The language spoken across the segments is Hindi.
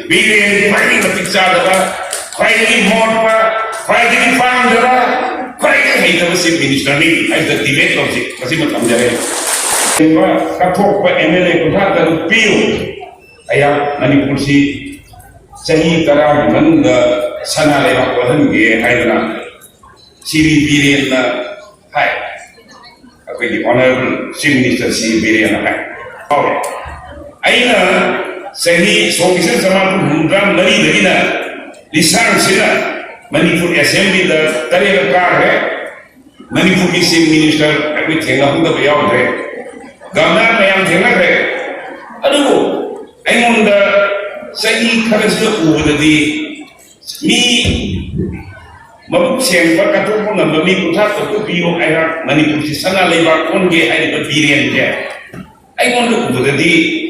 Biren fighting the picture, fighting more, fighting farm, fighting hate of the minister, as the debate of the Kasimat Katok MLA Kutaka Pio. I have Manipursi Sahi Tara Manga Sana Wahangi, Haidana, Siri Biren High. The Honorable Chief Minister C. Biren High. Aina Sahi Soviet Zaman Hundram Mari Darina, Lisan Sina, Manipur Assembly, the Tarek Kar, Manipur Chief Minister, everything of the way out there. Governor Mayam Tenare, Adu, I on the Sahi Karasha over the me. Mabuk siang berkata pun nama mi putar tu biu ayah Manipur si sana lebar onge ayah berdirian dia. I want to go to the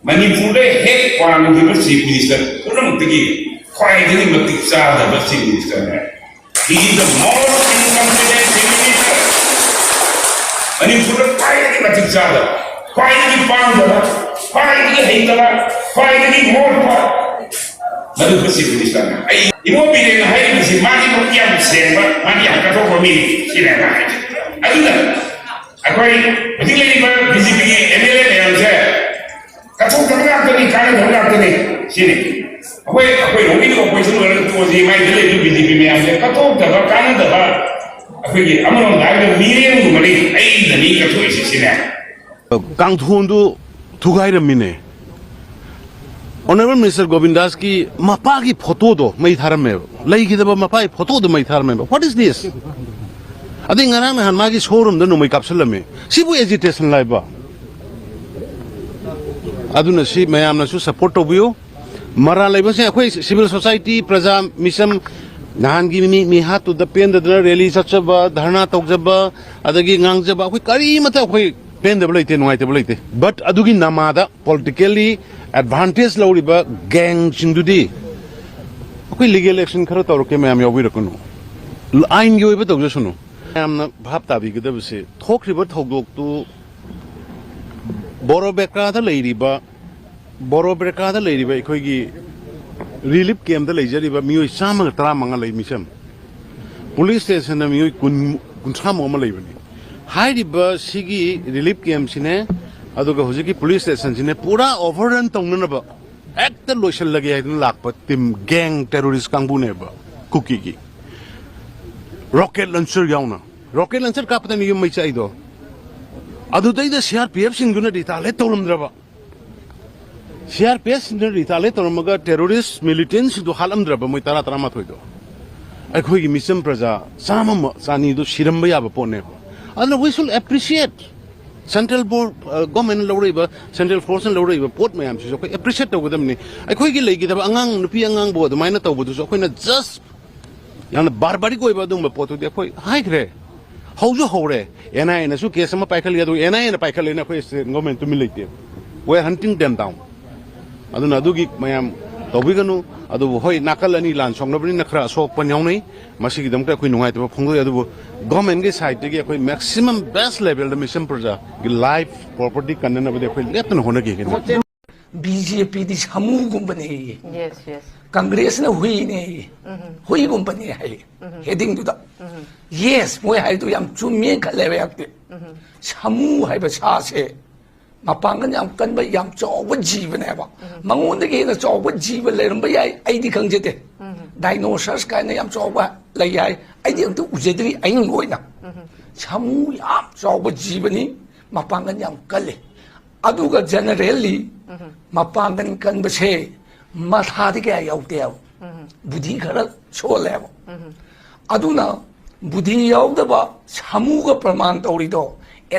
Manipur head one of the chief minister. Kurang tinggi, quite any matiksa the chief minister. He is the most incompetent chief minister. Manipur quite any matiksa, quite any founder, quite any hater, quite any more. Manipur chief minister. Imo bilang hari ini si mani berkiam siapa, mani yang kata kami siapa. Aduh, aku ini betul ini ber BJP MLA yang saya. Kacau kerana apa ni, kerana apa ni sini. Aku ini aku semua orang tu si mai jadi BJP yang saya. Kacau dah, kerana dah. Aku ini amal orang dah milian tu mari. Dah ni kacau isi sini. Kang Thun tu thugai ramine. Honorable Minister Govindas ki mapa ki photo do mai tharam me lai ki daba mapa photo do mai tharam me. What is this? Adi ngarang na hanma ki showroom do no mai capsule me sibu agitation lai ba aduna si mayam na su support to biu mara lai ba se akhoi civil society praja mission nahan gi mi ha to the pen da rally sachaba dharna tokjaba adagi ngangjaba akhoi kari mata akhoi pen da blaite nuai te blaite but adugi namada politically advantage lauriba gang chindudi akoi legal action khara tawrke mayam yawi rakunu ain gi oiba tawja sunu amna bhab tabi gida bse thokriba thogdok tu boro bekra da leiriba ikoi gi relief camp da leijariba mioi samang tra manga lei misam police station na mioi kun tham oma leibani hairiba sigi relief camp sine aduga hojiki police station sine pura overrun tongnaba ekta loisal lagi haidun lakpa tim gang terrorist kangbu neba kuki gi rocket launcher yauna rocket launcher kapta ni mai chai do adu dai da CRPF singuna ditale tolumdraba CRPF singuna ditale tolumaga terrorist militants do halamdraba moi tara ma thoido akhoi gi mission praja samam sani do siramba yaba pone adu we should appreciate Central Board government lawriba Central Force lawriba port mayam si okay appreciate to them ni akhoi gi legi da angang nupi angang bo maina to bu so akhoi na just yang barbaric ko iba dum po to de akhoi hai gre haujo hore NIA na su case ma paikal ya do NIA na paikal na akhoi government to milite we are hunting them down aduna adugi mayam tobiganu adu hoi nakal ani lan songnabni na khra so panyaw nei masi gi damta akhoi nungai to phongdo adu government ke side gi akhoi maximum best level the mission project gi life property kanna ba de akhoi lepna hona gi BJP di samu gumbani yes Congress na hui ne hui gumbani hai heading to the yes moi hai to yam chumye khale ba yakte samu hai ba sa se mapangan yam kan ba yam chawa jiban hai ba mangon de ge na chawa jiban le ram ba yai ai di khang jete dinosaurs ka na yam chawa le yai ai di tu uje de ai ngoi na samu yam chawa jibani mapangan yam kale aduga generally mapangan kan ba se matha de kya yaw te budhi khara chole aduna budhi yaw da ba samu ga praman tori do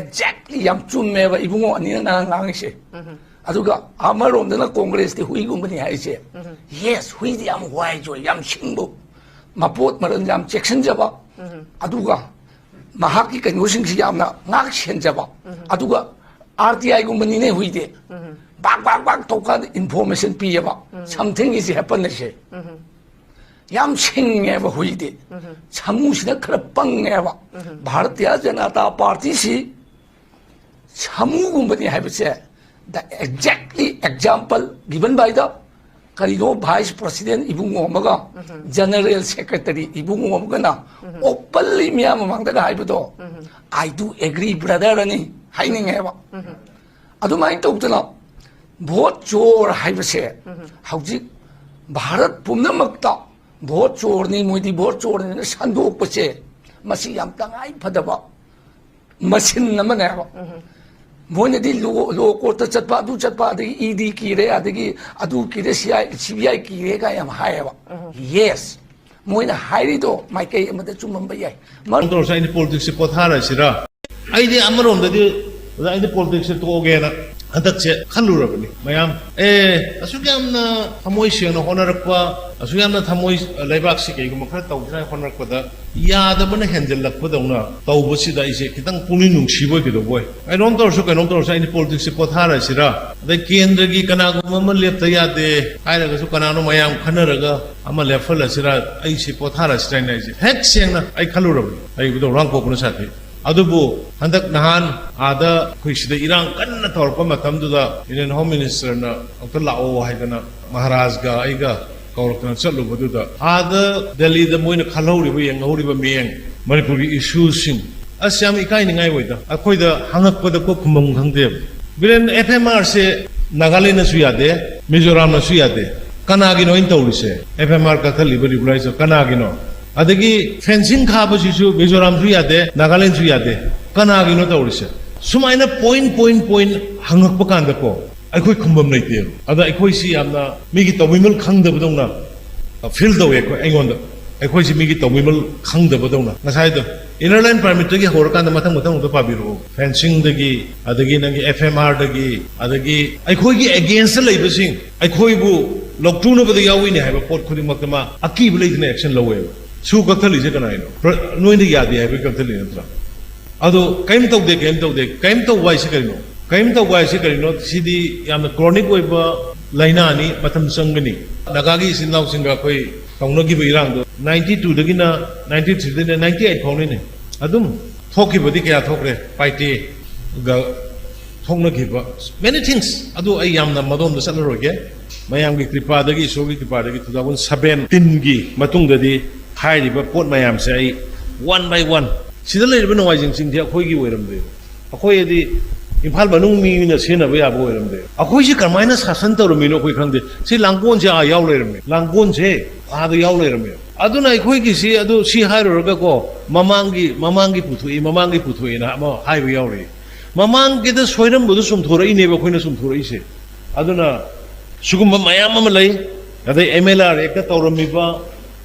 exactly yam chumme ba ibungo ani na ngang se aduga amarom da na congress ti hui gum bani hai se yes hui di am wai jo yam singbo mapot maran yam section jaba aduga mahaki kan using si yam na ngak chen jaba aduga RTI gum bani ne hui de bak to ka information pi ba something is happening se yam singye ba hui de samu si na khara pang nge ba bharatiya janata party si samu gum bani hai ba se the exactly example given by the करीनो वाइस प्रेसिडेंट इबुंगो मगा जनरल सेक्रेटरी इबुंगो मगना ओपनली मिया ममांगदा हाइबदो आई डू एग्री ब्रदर अनि हाइनिंगेबा अदुमाइन तौदना भोट चोर हाइबसे हौजिक भारत पुनमक्ता भोट चोरनी मोदी भोट चोरनी संदोकपसे मसी याम तंगाई फदबा मशीन नमनेबा मोइनदी लो कोर्ट चटपा अदु चटपा अदगी ईडी कीरे अदगी अदु कीरे सीबीआई कीरे का याम हायबा यस मोइना हाइरिदो माइकई अमदा चुमंबा याय मन तो साइन पॉलिटिक्स से पोथारसिरा आइदि अमरोंददि आइदि पॉलिटिक्स से तोगेना हदकसे खल्लुरबनि मयाम असुग्यामना थमोय सेंगना होनरक्पा असुग्यामना थमोय लेबाक्सि केगुम खरा तौजना होनरक्पदा यादबना हेंजलक्पदौना तौबसिदा इसे खितंग पुनि नुंसिबोय केदोबोय कइनोम तौरसु आइनि पॉलिटिक्स से पोथारसिरा अदै केंद्रगी कनागुम अमा लेप्ता यादे हाइरगसु कनानो मयाम खनरगा अमा लेफलसिरा आइसे पोथारसिरा नाइसे हेक सेंगना आइ खल्लुरबनि आइबुदो रांपोकना साथे अदुबु हंदक नहान आदा खुइसिदा इरांग कन्ना तौरपा मतमदुदा इंडियन होम मिनिस्टर ना अक्ता लाओ हाइदना महाराज गा आइगा कौरकना चलुबदुदा आदा दिल्ली दा मोइना खलौरिबा येंगौरिबा मेंग मणिपुरी इश्यूज सिंग अस्याम इकाइनिंगाइ वइदा अखोइदा हंगकपदा को खुमम खंगदेब बिरेन एफएमआर से नागालैंड सु यादे मिजोराम सु यादे कनागिनो इन तौरिसे एफएमआर का थलिबा रिगुलाइजर कनागिनो अदगी फेंसिंग खाबसिसु मिजोराम सु यादे नागालैंड सु यादे कनागिनो तौरिसे सुमाइना पॉइंट हंगकप कांदको अखोइ खुंबम लैते अदा अखोइसि यामना मिगी तौमिमल खंगदबदौना फील तौए को एंगोंदा अखोइसि मिगी तौमिमल खंगदबदौना नसाइदो इनर लाइन परमिट की होरकांद मथंग मथंग तो पाबिरो फेंसिंग दगी अदगी नंगी एफएमआर दगी अदगी अखोइगी अगेंस्ट लैबसिंग अखोइबु लोक्टुनबदा याविने हाइबा पोट खुदिमक्तमा अकीब लैदने एक्शन लौवे सु कथलिसे कनाइनो नोइने यादे हाइबा कथलि नत्रा अदो कइम तौदे कइम तौवाइसे करिनो कइम तौवाइसे करिनो सिदी याम क्रोनिक ओइबा लाइनानी मथम संगनी नगागी सिनाउ सिंगा कोइ तौनगिबा इरांदो 92 दगिना 93 दगिना 98 फाउनेने अदुम थोकिबदि कया थोकरे पाइटे गा थोंनगिबा मेनी थिंग्स अदो आई यामना मदोम द सलरोगे मयामगी कृपादगी सोगी कृपादगी 2017 मतुंगदि हाइरिबा पोट मयाम से आई वन बाय वन सिदा लेरिबा नवाइजिंग सिंग अखोइगी ओइरमदे अखोइदि इम्फाल मनुंग मीना सेनबा याबो ओइरमदे अखोइसि करमाइना शासन तौरमिनो अखोइ खंगदे सि लांगोन से आ याव लेरमे लांगोन से आदो याव लेरमे अदुना अखोइगी सि अदु सि हाइरोरगा को ममांगी पुथुई ना म हाइबो यावरे ममांगी द सोइरमबुदु सुमथोरइनेबा अखोइना सुमथोरइसे अदुना सुगुम मयाम अमा लै अदै एमएलआर एकता तौरमिबा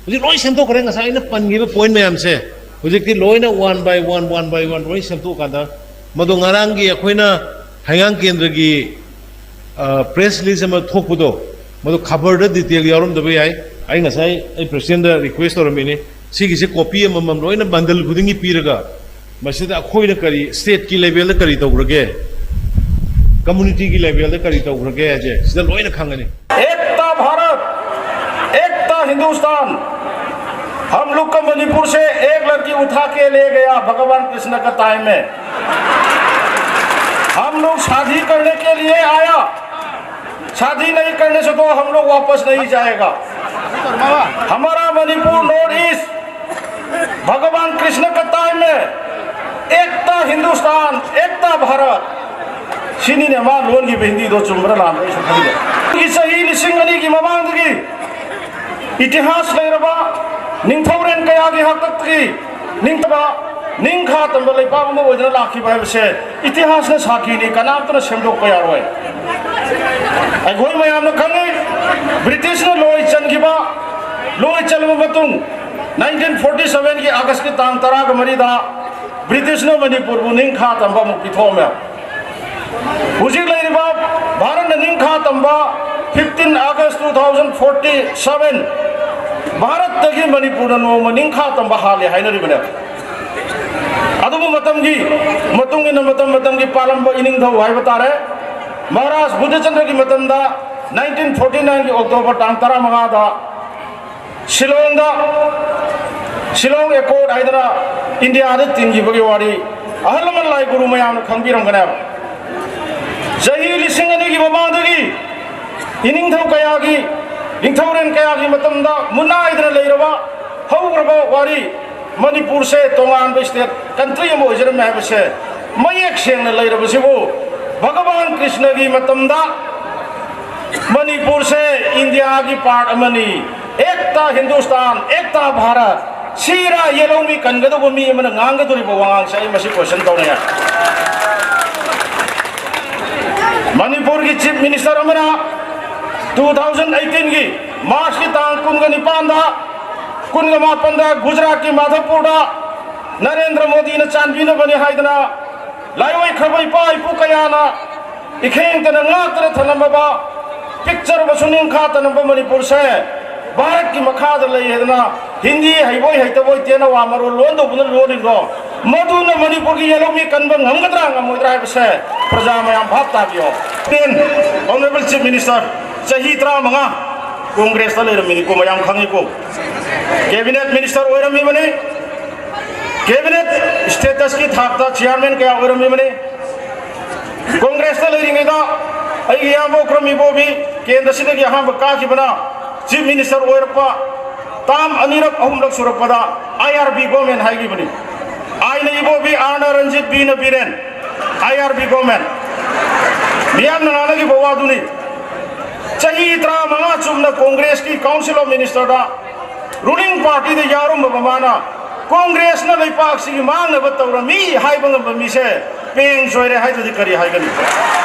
हुजी लोइ सेमथोखरे ngसाइना पनगिबा पॉइंट मयाम से हुजिकि लोइना वन बाय वन लोइ सेमथोकादा मदो ngaranggi अखोइना हायांग केंद्रगी प्रेस रिलीज अमा थोकपुदो मदो खबर द डिटेल यावरमदबा याय आई ngसाइ आई प्रेसिडेंट द रिक्वेस्ट तौरमिने सिगिसे कॉपी अमम लोइना बंडल खुदिंगी पीरगा मसिदा अखोइना करी स्टेट की लेवल द करी तौरगे कम्युनिटी की लेवल द करी तौरगे जे सिदा लोइना खंगनी एकता भारत एकता हिंदुस्तान हम लोग को मणिपुर से एक लड़की उठा के ले गया भगवान कृष्ण का टाइम में हम लोग शादी करने के लिए आया शादी नहीं करने से तो हम लोग वापस नहीं जाएगा हमारा मणिपुर नॉर्थ ईस्ट भगवान कृष्ण का टाइम में एकता हिंदुस्तान एकता भारत सिनी ने मा लोन की हिंदी दो चुम्बरा लाम की सही लिसिंगनी की ममांग की इतिहास लेरबा निंथौरेन कया की हकतगी निंथबा निंखा तंब लेपाग म ओजना लाखिबा हबसे इतिहास ने साखीनी कनामतना सेमदोक कया रोय अगोय मयामन खंगे ब्रिटिश ने लोय चलबा मतुंग 1947 की अगस्त की तांग 13 मरीदा ब्रिटिश ने मणिपुर बु निंखा तंबा मु पिथोमे हुजिक लेरिबा भारत ने निंखा तंबा 15 अगस्त 2047 भारत तगी मणिपुर नो निंखा तंबा हाले हाइनरिबने अदुबु मतम की पालंब इनिंग थौ हाइबा तारे महाराज बुद्धचंद्र की मतमदा 1949 की अक्टोबर तांग 15 दा शिलोंग एकोर्ड हाइदरा इंडिया द तिंगिबगी वारी अहलमन लाई गुरु मयाम खंगबिरमगना चही लिसिंग अनी की ममांदगी इनिंग थौ कया की निंथौरेन कया की मतमदा मुनाइदना लेरबा हौग्रबा वारी मणिपुर से तोंगान स्टेट कंट्री में होजरम है मयेक सेंगना लेरबसिबु भगवान कृष्ण की मतमदा मणिपुर से इंडिया की पार्ट अमनी एकता हिंदुस्तान एकता भारत सीरा येलोमी कनगदबो मी मन ngangaduribo wangang sai masi question tawne Manipur की चीफ मिनिस्टर अमना 2018 की मार्च की तांग कुनगनी पांदा कुनगमा पंदा गुजरात की माधवपुर नरेंद्र मोदी ने चांदीन बने हाइदना लाइवई खबई पाई पुकयाना इखेंग तना ngaktra thanamba पिक्चर बसुनिंग खा तनब मणिपुर से भारत की मखाद लेना हिंदी हईबोई हईतबोई तेना वामरो लोन दो बुन लोनिंगो मधुन मणिपुर की येलोमी कनब ngमगद्रा ngमोद्रा है प्रजा मयाम भाव ताबियो देन ऑनरेबल चीफ मिनिस्टर सही 35 कांग्रेस लेरमिनी को मयाम खंगिको कैबिनेट मिनिस्टर ओरमी बने कैबिनेट स्टेटस की थाकता चेयरमैन क्या ओरमी बने कांग्रेस लेरिंगेदा अई यामो क्रमीबो भी केंद्र सिदगी अहम काखिबना चीफ मिनिस्टर ओरपा ताम अनिरक अहुमलक सुरपदा आईआरबी गवर्नमेंट हाइगी बनी आईने इबो भी आना रंजित बी न बीरेन आईआरबी गवर्नमेंट मियाम नाना की बवादुनी चही 35 चुमना कांग्रेस की काउंसिल ऑफ मिनिस्टर दा रूलिंग पार्टी दे यारुम बमाना कांग्रेस न लेपाक सिगी मांग न बतौरा मी हाइबंग बमी से पेंग सोइरे हाइदुदी करी हाइगनी